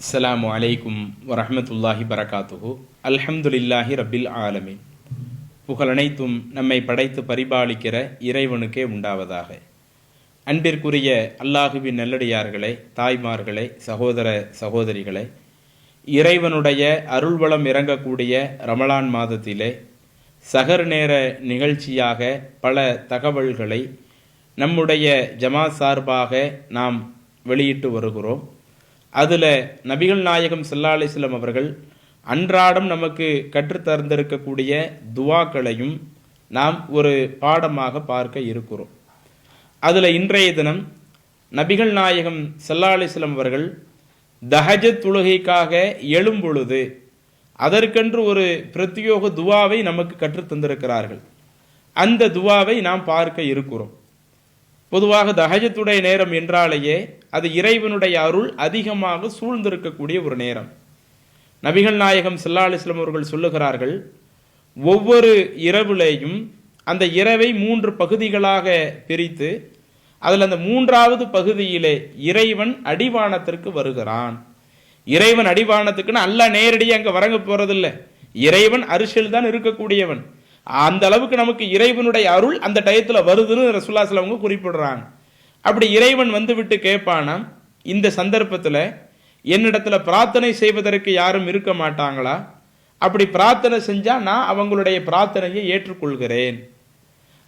அஸ்ஸலாமு அலைக்கும் வரஹ்மத்துல்லாஹி பரகாத்துஹு. அல்ஹம்துலில்லாஹி ரப்பில் ஆலமீன். புகழனைத்தும் நம்மை படைத்து பரிபாலிக்கிற இறைவனுக்கே உண்டாவதாக. அன்பிற்குரிய அல்லாஹுவின் நல்லடியார்களே, தாய்மார்களே, சகோதர சகோதரிகளே, இறைவனுடைய அருள்வளம் இறங்கக்கூடிய ரமலான் மாதத்திலே சகர் நேர நிகழ்ச்சியாக பல தகவல்களை நம்முடைய ஜமாத் சார்பாக நாம் வெளியிட்டு வருகிறோம். அதில் நபிகள் நாயகம் ஸல்லல்லாஹு அலைஹி வஸல்லம் அவர்கள் அன்றாடம் நமக்கு கற்றுத்தந்திருக்கக்கூடிய துவாக்களையும் நாம் ஒரு பாடமாக பார்க்க இருக்கிறோம். அதில் இன்றைய தினம் நபிகள் நாயகம் ஸல்லல்லாஹு அலைஹி வஸல்லம் அவர்கள் தஹஜத் தொழுகைக்காக எழும்பொழுது அதற்கென்று ஒரு பிரத்யோக துவாவை நமக்கு கற்றுத்தந்திருக்கிறார்கள். அந்த துவாவை நாம் பார்க்க இருக்கிறோம். பொதுவாக தஹஜத்துடைய நேரம் என்றாலேயே அது இறைவனுடைய அருள் அதிகமாக சூழ்ந்திருக்கக்கூடிய ஒரு நேரம். நபிகள் நாயகம் ஸல்லல்லாஹு அலைஹி வஸல்லம் அவர்கள் சொல்லுகிறார்கள், ஒவ்வொரு இரவிலேயும் அந்த இரவை 3 பகுதிகளாக பிரித்து அதில் அந்த 3வது பகுதியிலே இறைவன் அடிவானத்திற்கு வருகிறான். இறைவன் அடிவானத்துக்குன்னு அல்லாஹ் நேரடியாக அங்கே வரங்க போறதில்ல, இறைவன் அரிசில் தான் இருக்கக்கூடியவன். அந்த அளவுக்கு நமக்கு இறைவனுடைய அருள் அந்த டயத்தில் வருதுன்னு ரசூலுல்லாஹி ஸல்லல்லாஹு அலைஹி வஸல்லம் குறிப்பிடுறாங்க. அப்படி இறைவன் வந்து விட்டு கேட்பானாம், இந்த சந்தர்ப்பத்தில் என்னிடத்துல பிரார்த்தனை செய்வதற்கு யாரும் இருக்க மாட்டாங்களா? அப்படி பிரார்த்தனை செஞ்சா நான் அவங்களுடைய பிரார்த்தனையை ஏற்றுக்கொள்கிறேன்.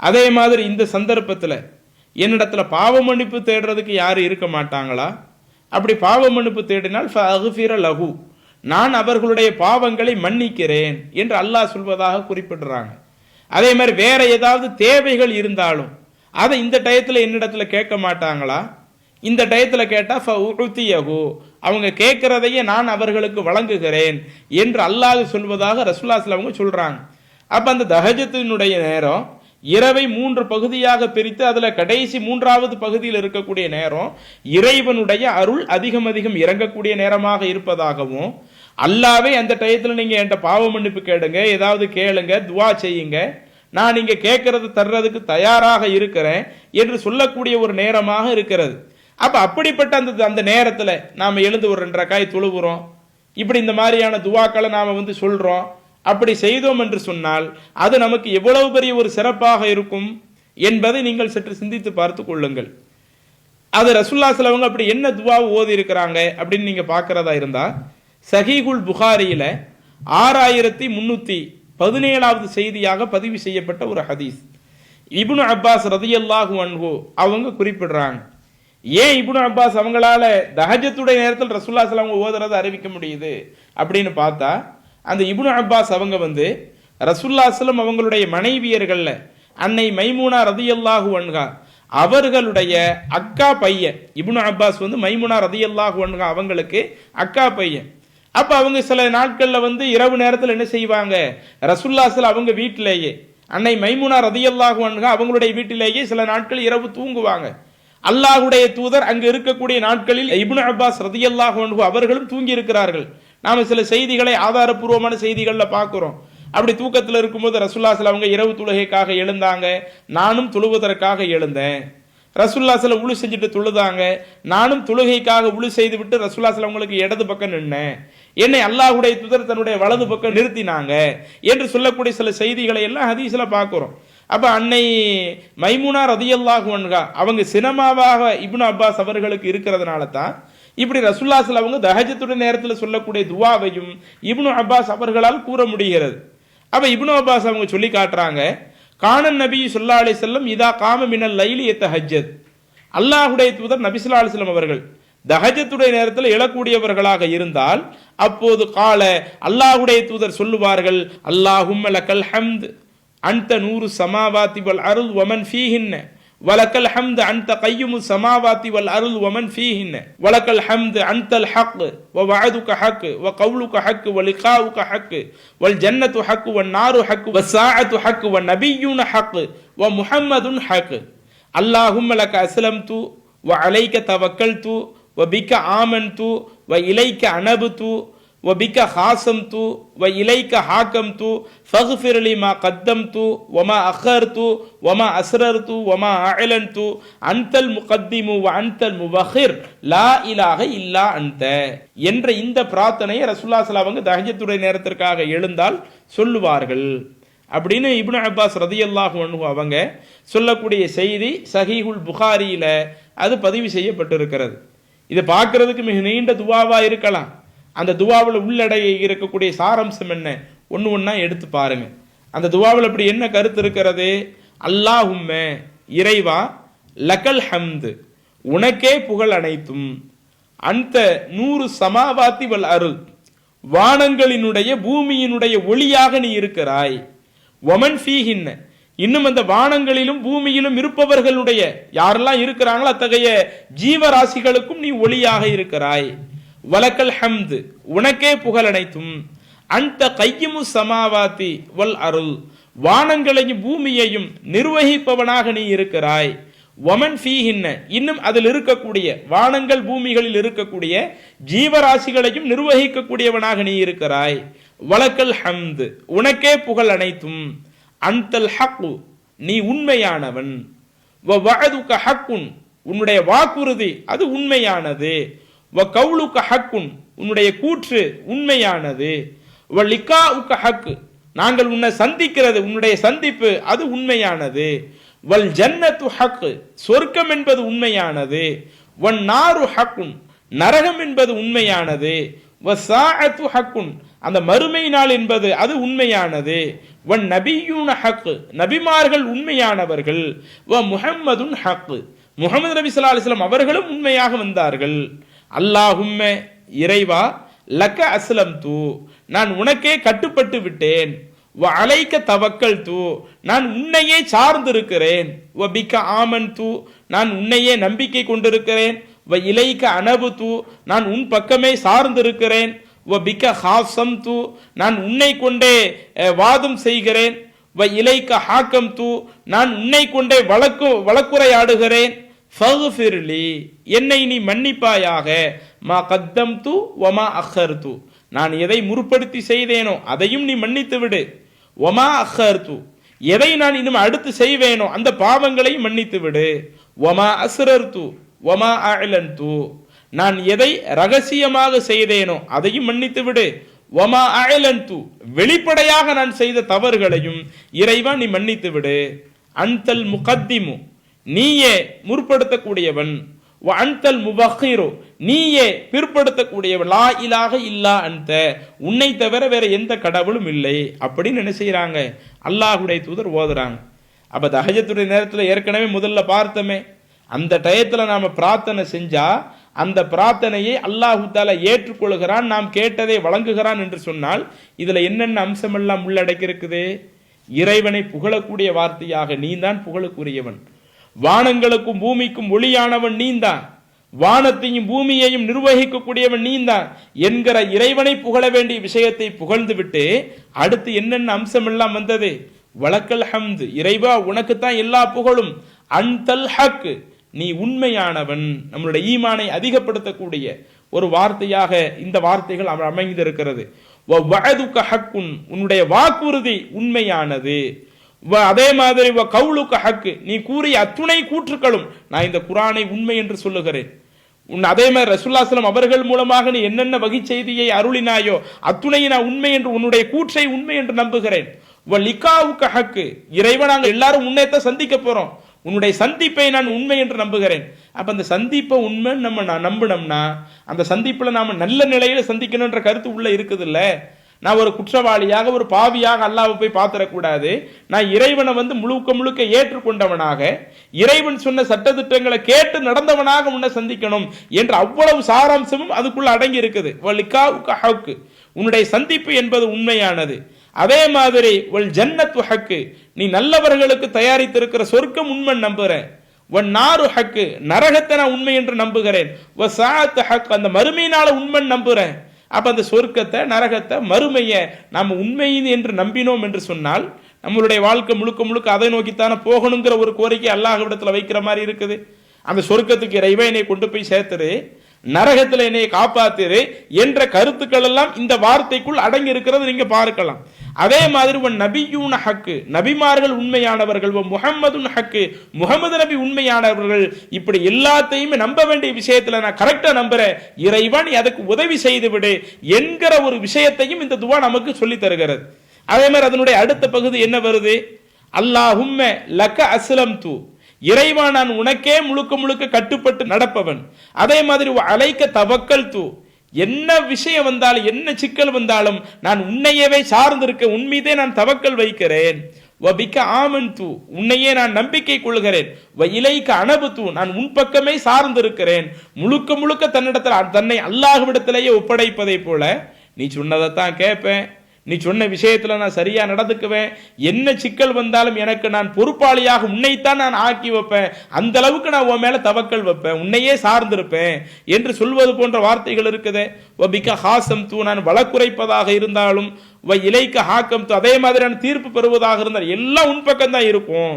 அதே மாதிரி இந்த சந்தர்ப்பத்தில் என்னிடத்துல பாவ மன்னிப்பு தேடுறதுக்கு யாரும் இருக்க மாட்டாங்களா? அப்படி பாவ மன்னிப்பு தேடினால் ஃபஅக்ஃபிர லஹு, நான் அவர்களுடைய பாவங்களை மன்னிக்கிறேன் என்று அல்லாஹ் சொல்வதாக குறிப்பிடுறாங்க. அதே மாதிரி வேற ஏதாவது தேவைகள் இருந்தாலும் அதை இந்த டயத்தில் என்னிடத்துல கேட்க மாட்டாங்களா? இந்த டயத்தில் கேட்டால் ஃபஉதியஹு, அவங்க கேட்கிறதையே நான் அவர்களுக்கு வழங்குகிறேன் என்று அல்லாஹ் சொல்வதாக ரசூலுல்லாஹி ஸல்லல்லாஹு அலைஹி வஸல்லம் சொல்றாங்க. அப்ப அந்த தஹஜத்தினுடைய நேரம் இரவை 3 பகுதியாக பிரித்து அதுல கடைசி 3வது பகுதியில் இருக்கக்கூடிய நேரம் இறைவனுடைய அருள் அதிகம் இறங்கக்கூடிய நேரமாக இருப்பதாகவும், அல்லாவே அந்த டயத்தில் நீங்க என்கிட்ட பாவ மன்னிப்பு கேளுங்க, ஏதாவது கேளுங்க, துவா செய்யுங்க, நான் நீங்க கேட்கறது தர்றதுக்கு தயாராக இருக்கிறேன் என்று சொல்லக்கூடிய ஒரு நேரமாக இருக்கிறது. அப்ப அப்படிப்பட்ட அந்த நேரத்துல நாம எழுந்து ஒரு 2 ரக்காய் தொழுகிறோம், இப்படி இந்த மாதிரியான துவாக்களை நாம சொல்றோம். அப்படி செய்தோம் என்று சொன்னால் அது நமக்கு எவ்வளவு பெரிய ஒரு சிறப்பாக இருக்கும் என்பதை நீங்கள் சற்று சிந்தித்து பார்த்து கொள்ளுங்கள். அது ரசூலுல்லாஹி ஸல்லல்லாஹு அலைஹி வஸல்லம் அப்படி என்ன துவா ஓதி இருக்கிறாங்க அப்படின்னு நீங்க பார்க்கிறதா இருந்தா, சஹீஹுல் புகாரியில 6317வது செய்தியாக பதிவு செய்யப்பட்ட ஒரு ஹதீஸ். இப்னு அப்பாஸ் ரலியல்லாஹு அன்ஹு அவங்க குறிப்பிடுறாங்க. ஏன் இப்னு அப்பாஸ் அவங்களால தஹஜத்துடைய நேரத்தில் ரசூலுல்லாஹி ஸல்லல்லாஹு அலைஹி வஸல்லம் ஓதுறதை அறிவிக்க முடியுது அப்படின்னு பார்த்தா, அந்த இப்னு அப்பாஸ் அவங்க ரசூலுல்லாஹி ஸல்லல்லாஹு அலைஹி வஸல்லம் அவங்களுடைய மனைவியர்கள்ல அன்னை மைமூனா ரலியல்லாஹு அன்ஹா அவர்களுடைய அக்கா பையன். இப்னு அப்பாஸ் மைமூனா ரலியல்லாஹு அன்ஹா அவங்களுக்கு அக்கா பையன். அப்ப அவங்க சில நாட்கள்ல இரவு நேரத்தில் என்ன செய்வாங்க, ரசூலுல்லாஹி ஸல்லல்லாஹு அலைஹி வஸல்லம் அவங்க வீட்டிலேயே, அன்னை மைமூனா ரலியல்லாஹு அன்ஹா அவங்களுடைய வீட்டிலேயே சில நாட்கள் இரவு தூங்குவாங்க. அல்லாஹ்வுடைய தூதர் அங்கு இருக்கக்கூடிய நாட்களில் இப்னு அப்பாஸ் ரலியல்லாஹு அன்ஹு அவர்களும் தூங்கி இருக்கிறார்கள். நாம சில செய்திகளை ஆதாரபூர்வமான செய்திகள்ல பார்க்கிறோம். அப்படி தூக்கத்தில் இருக்கும்போது ரசூலுல்லாஹி ஸல்லல்லாஹு அலைஹி வஸல்லம் அவங்க இரவு தொழுகைக்காக எழுந்தாங்க, நானும் தொழுவதற்காக எழுந்தேன். ரசூலுல்லாஹி ஸல்லல்லாஹு அலைஹி வஸல்லம் உளு செஞ்சுட்டு தொழுதாங்க, நானும் தொழுகைக்காக உளு செய்து விட்டு ரசூலுல்லாஹி ஸல்லல்லாஹு அலைஹி வஸல்லம் அவங்களுக்கு இடது பக்கம் நின்னேன், என்னை அல்லாஹ்வுடைய தூதர் தன்னுடைய வலது பக்கம் நிறுத்தினாங்க என்று சொல்லக்கூடிய சில செய்திகளை எல்லாம் ஹதீஸ்ல பார்க்கிறோம். அப்ப அன்னை மைமூனா ரலியல்லாஹு அன்ஹா அவங்க சினமாவாக இப்னு அப்பாஸ் அவர்களுக்கு இருக்கிறதுனால தான் இப்படி ரசூலுல்லாஹி ஸல்லல்லாஹு அலைஹி வஸல்லம் அவங்க தஹஜத்துடைய நேரத்தில் சொல்லக்கூடிய துவாவையும் இப்னு அப்பாஸ் அவர்களால் கூற முடிகிறது. அப்ப இப்னு அப்பாஸ் அவங்க சொல்லி காட்டுறாங்க, கானன் நபி ஸல்லல்லாஹு அலைஹி வஸல்லம் இதா காம மினல் லைலி யதஹஜ்ஜத், அல்லாஹ்வுடைய தூதர் நபி ஸல்லல்லாஹு அலைஹி வஸல்லம் அவர்கள் தஹஜத்துடைய நேரத்தில் எழக்கூடியவர்களாக இருந்தால் அப்போது கால அல்லாஹ்வுடைய தூதர் சொல்லுவார்கள், அல்லாஹும்ம லக்கல் ஹம்த் அன்த நூறு சமாவாத்தி வல் அருள் வமன் ஃபீஹின்ன வலக்கல் ஹம்து அன்த கையுமு சமாவாத்தி வல் அருள் வமன் ஃபீஹின்ன வலக்கல் ஹம்து அன்தல் ஹக் வ வஅதுக ஹக் வ கவுலுக ஹக் வ லிகாஉக ஹக் வல் ஜன்னத்து ஹக் வ நாரு ஹக் வ ஸாஅத்து ஹக் வ நபிய்யுன ஹக் வ முஹம்மதுன் ஹக் அல்லாஹும்ம லக அஸ்லம்து வ அலைக தவக்கல்து வ பிக ஆமன்து வ இலைக அனபது وبك خاصمت وإليك حاكمت فاغفر لي ما قدمت وما أخرت وما أسررت وما أعلنت أنت المقدم وأنت المؤخر لا إله إلا أنت என்ற இந்த பிரார்த்தனையை ரசூலுல்லாஹி ஸல்லல்லாஹு அலைஹி வஸல்லம் தஹஜ்ஜுடைய நேரத்திற்காக எழுந்தால் சொல்லுவார்கள் அப்படின்னு இப்னு அப்பாஸ் ரதியல்லாஹு அன்ஹு அவங்க சொல்லக்கூடிய செய்தி சஹீஹுல் புகாரியில அது பதிவு செய்யப்பட்டிருக்கிறது. இதை பார்க்கறதுக்கு மிக நீண்ட துவாவா இருக்கலாம். அந்த துவாவில் உள்ளடைய இருக்கக்கூடிய சாரம்சம் என்ன ஒன்று ஒன்றா எடுத்து பாருங்க. அந்த துவாவில் அப்படி என்ன கருத்து இருக்கிறது? அல்லாஹும்ம இறைவா, லக்கல் ஹம்து உனக்கே புகழ் அனைத்தும், அந்த 100 சமாவாத்தி வல் அருள் வானங்களினுடைய பூமியினுடைய ஒளியாக நீ இருக்கிறாய். ஒமன் ஃபீஹின்ன இன்னும் அந்த வானங்களிலும் பூமியிலும் இருப்பவர்களுடைய யாரெல்லாம் இருக்கிறாங்களோ அத்தகைய ஜீவராசிகளுக்கும் நீ ஒளியாக இருக்கிறாய். வலக்கல் ஹம்து உனக்கே புகழ் அனைத்தும், அந்த கையுமு சமாவாத்தி வல் அருள் வானங்களையும் பூமியையும் நிர்வகிப்பவனாக நீ இருக்கிறாய். ஒமன் ஃபீஹின்ன இன்னும் அதில் இருக்கக்கூடிய வானங்கள் பூமிகளில் இருக்கக்கூடிய ஜீவராசிகளையும் நிர்வகிக்கக்கூடியவனாக நீ இருக்கிறாய். வலக்கல் ஹம்து உனக்கே புகழ் அனைத்தும், அன்தல் ஹக்கு நீ உண்மையானவன், வ வஅதுக ஹக்குன் உன்னுடைய வாக்குறுதி அது உண்மையானது, வ கவுலுக ஹக்குன் உன்னுடைய கூற்று உண்மையானது, வ லிகாஉக ஹக்கு நாங்கள் உன்னை சந்திக்கிறது உன்னுடைய சந்திப்பு அது உண்மையானது, வல் ஜன்னத்து ஹக்கு சொர்க்கம் என்பது உண்மையானது, வன் நாரு ஹக்குன் நரகம் என்பது உண்மையானது, வ சாஅத்து ஹக்குன் அந்த மறுமை நாள் என்பது அது உண்மையானது, வன் நபியூன ஹக்கு நபிமார்கள் உண்மையானவர்கள், வ முஹம்மதுன் ஹக்கு முஹம்மது நபி ஸல்லல்லாஹு அலைஹி வஸல்லம் அவர்களும் உண்மையாக வந்தார்கள். அல்லாஹும்ம இறைவா, லக்க அஸ்லம்து நான் உனக்கே கட்டுப்பட்டு விட்டேன், வ அலைக்க தவக்கல்து நான் உன்னையே சார்ந்திருக்கிறேன், வ பிக ஆமன்து நான் உன்னையே நம்பிக்கை கொண்டிருக்கிறேன், வ இலைக்க அனபுது நான் உன் பக்கமே சார்ந்திருக்கிறேன், வ பிக ஹாசம்து நான் உன்னை கொண்டே வாதம் செய்கிறேன், வ இலைக்க ஹாக்கம்து நான் உன்னை கொண்டே வழக்குரையாடுகிறேன், ஃபக்ஃபிர்லி என்னை நீ மன்னிப்பாயாக, மா கத்தம்து வமா அஹர்து நான் எதை முற்படுத்தி செய்தேனோ அதையும் நீ மன்னித்து விடு, ஒமா அஹர்து எதை நான் இன்னும் அடுத்து செய்வேனோ அந்த பாவங்களையும் மன்னித்து விடு, ஒமா அஸ்ரர்து ஒமா அஅலன்து நான் எதை ரகசியமாக செய்தேனோ அதையும் மன்னித்து விடு, ஒமா அஅலன்து வெளிப்படையாக நான் செய்த தவறுகளையும் இறைவா நீ மன்னித்து விடு, அன்தல் முகத்திமு நீயே முற்படுத்தக்கூடியவன், அன்தல் முபக்கிரு நீயே பிற்படுத்தக்கூடியவன், லா இலாஹ இல்லா அன்த உன்னை தவிர வேற எந்த கடவுளும் இல்லை அப்படின்னு என்ன செய்யறாங்க அல்லாஹ்வுடைய தூதர் ஓதுறாங்க. அப்ப தஹஜ்ஜுடைய நேரத்தில் ஏற்கனவே முதல்ல பார்த்தோமே, அந்த டயத்துல நாம பிரார்த்தனை செஞ்சா அந்த பிரார்த்தனையை அல்லாஹு தஆலா ஏற்றுக்கொள்கிறான், நாம் கேட்டதை வழங்குகிறான் என்று சொன்னால் இதுல என்னென்ன அம்சம் எல்லாம் உள்ளடக்கி இருக்குது? இறைவனை புகழக்கூடிய வார்த்தையாக நீதான் புகழுக்குரியவன், வானங்களுக்கும் பூமிக்கும் ஒளியானவன் நீந்தான், வானத்தையும் பூமியையும் நிர்வகிக்கக்கூடியவன் நீந்தான் என்கிற இறைவனை புகழ வேண்டிய விஷயத்தை புகழ்ந்து விட்டு அடுத்து என்னென்ன அம்சம் எல்லாம் வந்தது? வலக்கல் ஹம்து இறைவா உனக்குத்தான் எல்லா புகழும், அன்தல் ஹக் நீ உண்மையானவன். நம்மளுடைய ஈமானை அதிகப்படுத்தக்கூடிய ஒரு வார்த்தையாக இந்த வார்த்தைகள் அமைந்திருக்கிறது. வ வஅதுக ஹக்குன் உன்னுடைய வாக்குறுதி உண்மையானது, அதே மாதிரி வ கவுலுக ஹக் நீ கூறிய அத்துணை கூற்றுக்களும் நான் இந்த குர்ஆனை உண்மை என்று சொல்லுகிறேன். அதே மாதிரி ரசூலுல்லாஹி ஸல்லல்லாஹு அலைஹி வஸல்லம் அவர்கள் மூலமாக நீ என்னென்ன வகை செய்தியை அருளினாயோ அத்துணை நான் உண்மை என்று உன்னுடைய கூற்றை உண்மை என்று நம்புகிறேன். வ லிகாவுக ஹக் இறைவன் நாங்கள் எல்லாரும் உன்னைத்தான் சந்திக்க போறோம், உன்னுடைய சந்திப்பை நான் உண்மை என்று நம்புகிறேன். அப்ப அந்த சந்திப்பை உண்மை நம்ம நம்பினோம்னா அந்த சந்திப்புல நாம நல்ல நிலையில சந்திக்கணும்ன்ற கருத்து உள்ள இருக்குது இல்ல. நான் ஒரு குற்றவாளியாக ஒரு பாவியாக அல்லாஹ்வை போய் பார்த்துடக்கூடாது, நான் இறைவனை முழுக்க முழுக்க ஏற்றுக்கொண்டவனாக இறைவன் சொன்ன சட்டத்திட்டங்களை கேட்டு நடந்தவனாக உன்னை சந்திக்கணும் என்ற அவ்வளவு சாராம்சமும் அதுக்குள்ள அடங்கி இருக்குது. உன்னுடைய சந்திப்பு என்பது உண்மையானது. அதே மாதிரி ஒல் ஜன்னத்து ஹக்கு நீ நல்லவர்களுக்கு தயாரித்திருக்கிற சொர்க்கம் உண்மை நம்புறேன். ஒன் நாரு ஹக்கு நரகத்தை நான் உண்மை என்று நம்புகிறேன். ஒ சாஅத் ஹக் அந்த மறுமையினால உண்மை நம்புறேன். அப்ப அந்த சொர்க்கத்தை நரகத்தை மறுமையை நாம் உண்மை என்று நம்பினோம் என்று சொன்னால் நம்மளுடைய வாழ்க்கை முழுக்க முழுக்க அதை நோக்கித்தானே போகணுங்கிற ஒரு கோரிக்கை அல்லாஹ்விடத்தில் வைக்கிற மாதிரி இருக்குது. அந்த சொர்க்கத்துக்கு இறைவனை கொண்டு போய் சேர்த்துரு, நரகத்தில் என்னை காப்பாத்திரு என்ற கருத்துக்கள் எல்லாம் இந்த வார்த்தைக்குள் அடங்கி இருக்கிறது நீங்க பார்க்கலாம். அதே மாதிரி நபியூன ஹக்கு, நபிமார்கள் உண்மையானவர்கள், முஹம்மதுன் ஹக்கு, முகமது நபி உண்மையானவர்கள், இப்படி எல்லாத்தையுமே நம்ப வேண்டிய விஷயத்துல நான் கரெக்டா நம்புறேன், இறைவன் அதுக்கு உதவி செய்து விடு என்கிற ஒரு விஷயத்தையும் இந்த துவா நமக்கு சொல்லி தருகிறது. அதே மாதிரி அதனுடைய அடுத்த பகுதி என்ன வருது? அல்லாஹும்ம லக அஸ்லம்து, இறைவா நான் உனக்கே முழுக்க முழுக்க கட்டுப்பட்டு நடப்பவன். அதே மாதிரி அலைக்க தவக்கல்து, என்ன விஷயம் வந்தாலும் என்ன சிக்கல் வந்தாலும் நான் உன்னையவே சார்ந்திருக்க, உன் மீதே நான் தவக்கல் வைக்கிறேன். வபிக்க ஆமன்து, உன்னையே நான் நம்பிக்கை கொள்கிறேன். வ இலைக்க அனபுது, நான் உன் பக்கமே சார்ந்திருக்கிறேன். முழுக்க முழுக்க தன்னிடத்தில் தன்னை அல்லாஹ்விடத்திலேயே ஒப்படைப்பதை போல நீ சொன்னதைத்தான் கேட்பேன், நீ சொன்ன விஷயத்துல நான் சரியா நடந்துக்குவேன், என்ன சிக்கல் வந்தாலும் எனக்கு நான் பொறுப்பாளியாக உன்னைத்தான் நான் ஆக்கி வைப்பேன், அந்த அளவுக்கு நான் உன் மேல தவக்கல் வைப்பேன், உன்னையே சார்ந்திருப்பேன் என்று சொல்வது போன்ற வார்த்தைகள் இருக்குது. வபிக்க ஹாசம் தூ, நான் வழக்குரைப்பதாக இருந்தாலும், வ இலைக்க ஹாக்கம் தூ, அதே மாதிரி நான் தீர்ப்பு பெறுவதாக இருந்தால் எல்லாம் உன் பக்கம் தான் இருக்கும்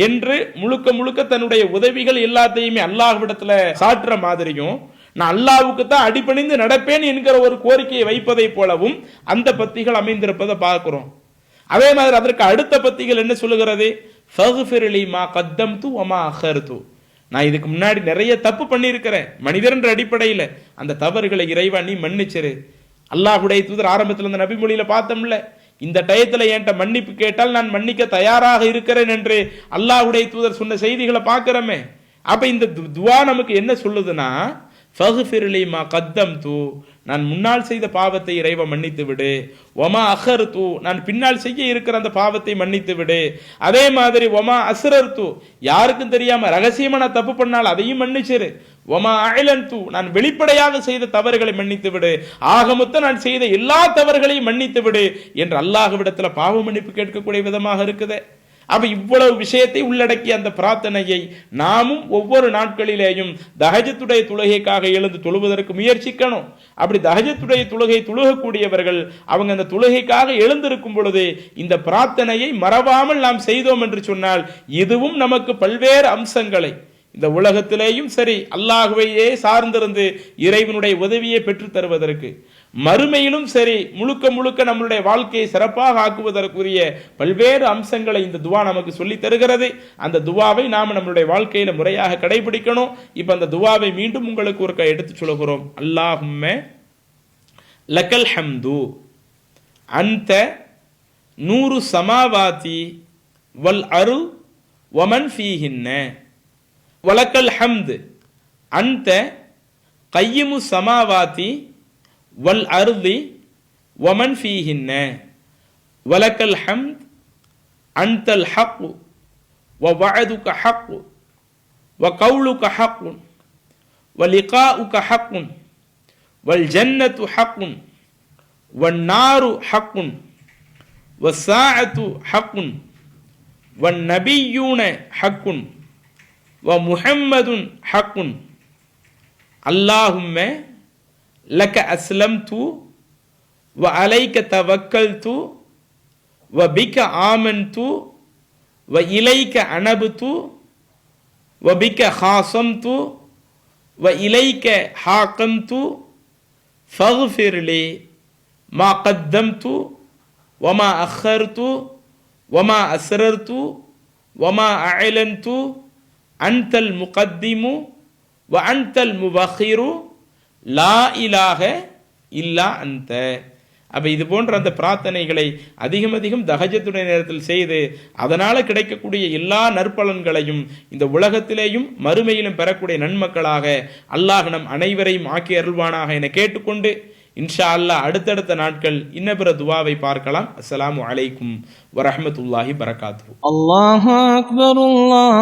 என்று முழுக்க முழுக்க தன்னுடைய உதவிகள் எல்லாத்தையுமே அல்லாஹ்விடத்துல சாட்டுற மாதிரியும், நான் அல்லாஹ்வுக்கு தான் அடிபணிந்து நடப்பேன் என்கிற ஒரு கோரிக்கையை வைப்பதை போலவும் அந்த பத்திகள் அமைந்திருப்பதை பார்க்கிறோம். அதே மாதிரி அதற்கு அடுத்த பத்திகள் என்ன சொல்லுகிறது? ஃபக்ஃபிர்லி மா கத்தம்து வமா அஹர்து, நான் இதுக்கு முன்னாடி நிறைய தப்பு பண்ணியிருக்கிறேன் மனிதர் என்ற அடிப்படையில், அந்த தவறுகளை இறைவா நீ மன்னிச்சிரு. அல்லாஹ்வுடைய தூதர் ஆரம்பத்தில் அந்த நபிமொழியில பார்த்தோம்ல, இந்த டயத்துல என்கிட்ட மன்னிப்பு கேட்டால் நான் மன்னிக்க தயாராக இருக்கிறேன் என்று அல்லாஹ்வுடைய தூதர் சொன்ன செய்திகளை பார்க்கிறோமே. அப்ப இந்த துவா நமக்கு என்ன சொல்லுதுன்னா, ஃபக்ஃபிர்லி மா கத்தம்து, நான் முன்னால் செய்த பாவத்தை இறைவா மன்னித்து விடு. வமா அஹர்து, நான் பின்னால் செய்ய இருக்கிற அந்த பாவத்தை மன்னித்து விடு. அதே மாதிரி வமா அஸ்ரர்து, யாருக்கும் தெரியாம ரகசியமா நான் தப்பு பண்ணால் அதையும் மன்னிச்சிரு. வமா அஅலன்து, நான் வெளிப்படையாக செய்த தவறுகளை மன்னித்து விடு. ஆக மொத்தம் நான் செய்த எல்லா தவறுகளையும் மன்னித்து விடு என்று அல்லாஹ்விடத்துல பாவ மன்னிப்பு கேட்கக்கூடிய விதமாக இருக்குது. அப்ப இவ்வளவு விஷயத்தை உள்ளடக்கிய அந்த பிரார்த்தனையை நாமும் ஒவ்வொரு நாட்களிலேயும் தஹஜத்துடைய தொழுகைக்காக எழுந்து தொழுவதற்கு முயற்சிக்கணும். அப்படி தஹஜத்துடைய தொழுகை தொழுகக்கூடியவர்கள் அவங்க அந்த தொழுகைக்காக எழுந்திருக்கும் பொழுது இந்த பிரார்த்தனையை மறவாமல் நாம் செய்தோம் என்று சொன்னால் இதுவும் நமக்கு பல்வேறு அம்சங்களை இந்த உலகத்திலேயும் சரி அல்லாஹ்வையே சார்ந்திருந்து இறைவனுடைய உதவியை பெற்று தருவதற்கு, மறுமையிலும் சரி முழுக்க முழுக்க நம்மளுடைய வாழ்க்கையை சிறப்பாக ஆக்குவதற்குரிய பல்வேறு அம்சங்களை இந்த துவா நமக்கு சொல்லி தருகிறது. அந்த துவாவை நாம் நம்மளுடைய வாழ்க்கையில முறையாக கடைபிடிக்கணும். இப்ப அந்த துவாவை மீண்டும் உங்களுக்கு ஒரு எடுத்து சொல்கிறோம். அல்லாஹும்ம லக்கல் ஹம்து அன்த நூறு சமாவாதி வல் அருள் வமன் ஃபீஹின்ன வலக்கல் ஹம்து அன்த கையிமு சமாவாதி வல் அர்தி வமன் ஃபீஹின்ன வலக்கல் ஹம்த் அன்தல் ஹக் வ வஅதுக ஹக் வ கௌலுக ஹக் வ லிகாஉக ஹக் வல் ஜன்னத்து ஹக் வன் நாரு ஹக் வ ஸாஅத்து ஹக் வன் நபிய்யூன ஹக் வ முஹம்மதுன் ஹக். அல்லாஹும்ம லக அஸ்லம்து வ அலைக தவக்கல்து வ பிக ஆமன்து வ இலைக அனபுது வ பிக ஹாசம்து வ இலைக ஹாகம்து ஃபக்ஃபிர்லி மா கத்தம்து வ மா அஹர்து வ மா அஸ்ரர்து வ மா அஅலன்து அன்தல் முகத்திமு வ அன்தல் முவஹிரு லா இலாஹ இல்லா அன்த. அப்ப இது போன்ற அந்த பிரார்த்தனைகளை அதிகம் அதிகம் தஹஜத்துடைய நேரத்தில் செய்து அதனால கிடைக்கக்கூடிய எல்லா நற்பலன்களையும் இந்த உலகத்திலேயும் மறுமையிலும் பெறக்கூடிய நன்மக்களாக அல்லாஹ் நம் அனைவரையும் ஆக்கி அருள்வானாக என கேட்டுக்கொண்டு இன்ஷா அல்லாஹ் அடுத்தடுத்த நாட்கள் இன்னபிற துவாவை பார்க்கலாம். அஸ்ஸலாமு அலைக்கும் வரஹ்மத்துல்லாஹி பரகாத்துஹு. அல்லாஹு அக்பர், அல்லாஹ்